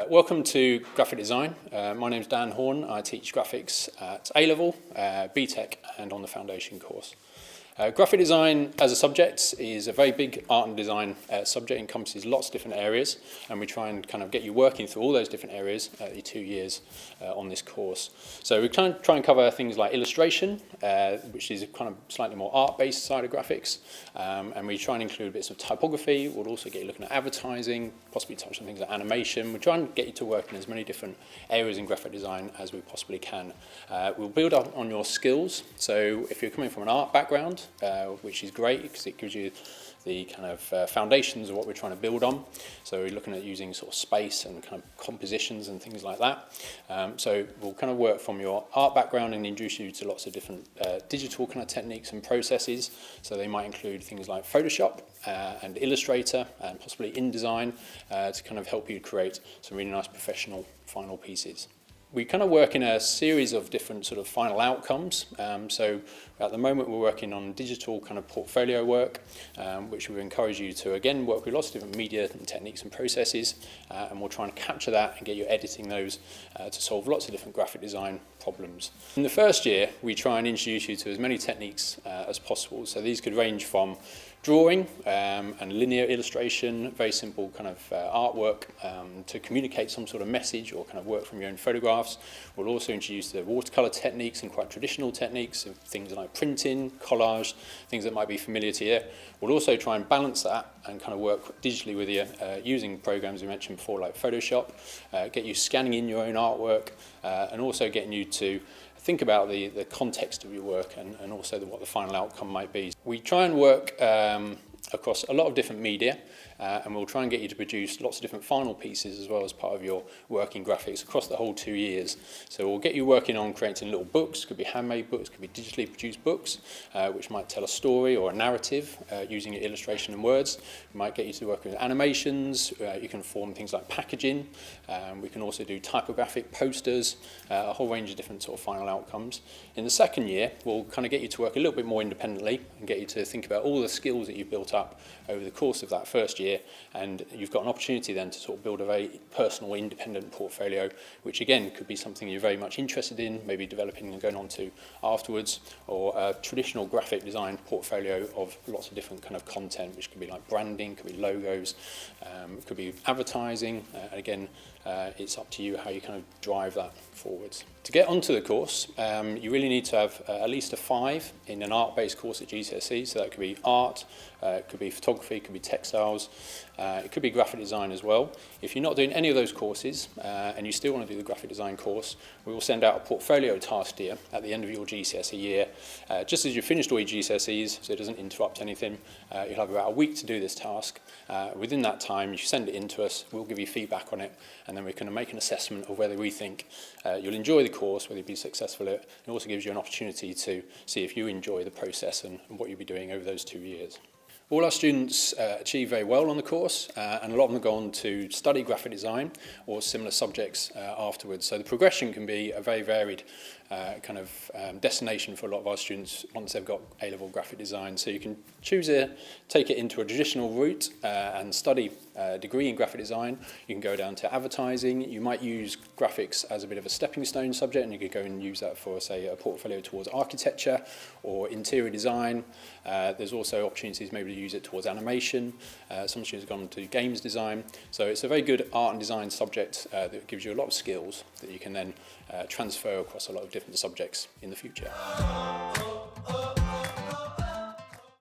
Welcome to Graphic Design. My name is Dan Horn. I teach graphics at A-Level, BTEC and on the Foundation course. Graphic design as a subject is a very big art and design subject, encompasses lots of different areas, and we try and kind of get you working through all those different areas the 2 years on this course. So we try and cover things like illustration, which is a kind of slightly more art-based side of graphics, and we try and include bits of typography. We'll also get you looking at advertising, possibly touch on things like animation. We try and get you to work in as many different areas in graphic design as we possibly can. We'll build up on your skills, so if you're coming from an art background, which is great because it gives you the kind of foundations of what we're trying to build on. So we're looking at using sort of space and kind of compositions and things like that. So we'll kind of work from your art background and introduce you to lots of different digital kind of techniques and processes. So they might include things like Photoshop and Illustrator and possibly InDesign to kind of help you create some really nice professional final pieces. We kind of work in a series of different sort of final outcomes. So at the moment we're working on digital kind of portfolio work, which we encourage you to again work with lots of different media and techniques and processes, and we'll try and capture that and get you editing those to solve lots of different graphic design problems. In the first year we try and introduce you to as many techniques as possible. So these could range from drawing and linear illustration, very simple kind of artwork to communicate some sort of message or kind of work from your own photographs. We'll also introduce the watercolour techniques and quite traditional techniques of things like printing, collage, things that might be familiar to you. We'll also try and balance that and kind of work digitally with you using programs we mentioned before like Photoshop, get you scanning in your own artwork and also getting you to think about the context of your work and also what the final outcome might be. We try and work across a lot of different media, and we'll try and get you to produce lots of different final pieces as well as part of your work in graphics across the whole 2 years. So we'll get you working on creating little books, could be handmade books, could be digitally produced books, which might tell a story or a narrative using your illustration and words. We might get you to work with animations, you can form things like packaging, we can also do typographic posters, a whole range of different sort of final outcomes. In the second year, we'll kind of get you to work a little bit more independently and get you to think about all the skills that you've built up over the course of that first year, and you've got an opportunity then to sort of build a very personal, independent portfolio, which again could be something you're very much interested in, maybe developing and going on to afterwards, or a traditional graphic design portfolio of lots of different kind of content, which could be like branding, could be logos, could be advertising. Again, it's up to you how you kind of drive that forwards. To get onto the course, you really need to have at least a 5 in an art-based course at GCSE, so that could be art, it could be photography, it could be textiles, it could be graphic design as well. If you're not doing any of those courses and you still want to do the graphic design course, we will send out a portfolio task here at the end of your GCSE year. Just as you've finished all your GCSEs, so it doesn't interrupt anything, you'll have about a week to do this task. Within that time, you send it in to us, we'll give you feedback on it, and then we can make an assessment of whether we think you'll enjoy the course, whether you'll be successful at it. It also gives you an opportunity to see if you enjoy the process and what you'll be doing over those 2 years. All our students achieve very well on the course, and a lot of them go on to study graphic design or similar subjects afterwards. So the progression can be a very varied kind of destination for a lot of our students once they've got A-level graphic design. So you can choose to take it into a traditional route and study a degree in graphic design. You can go down to advertising. You might use graphics as a bit of a stepping stone subject, and you could go and use that for, say, a portfolio towards architecture or interior design. There's also opportunities maybe to use it towards animation. Some students have gone to games design. So it's a very good art and design subject that gives you a lot of skills that you can then transfer across a lot of different subjects in the future.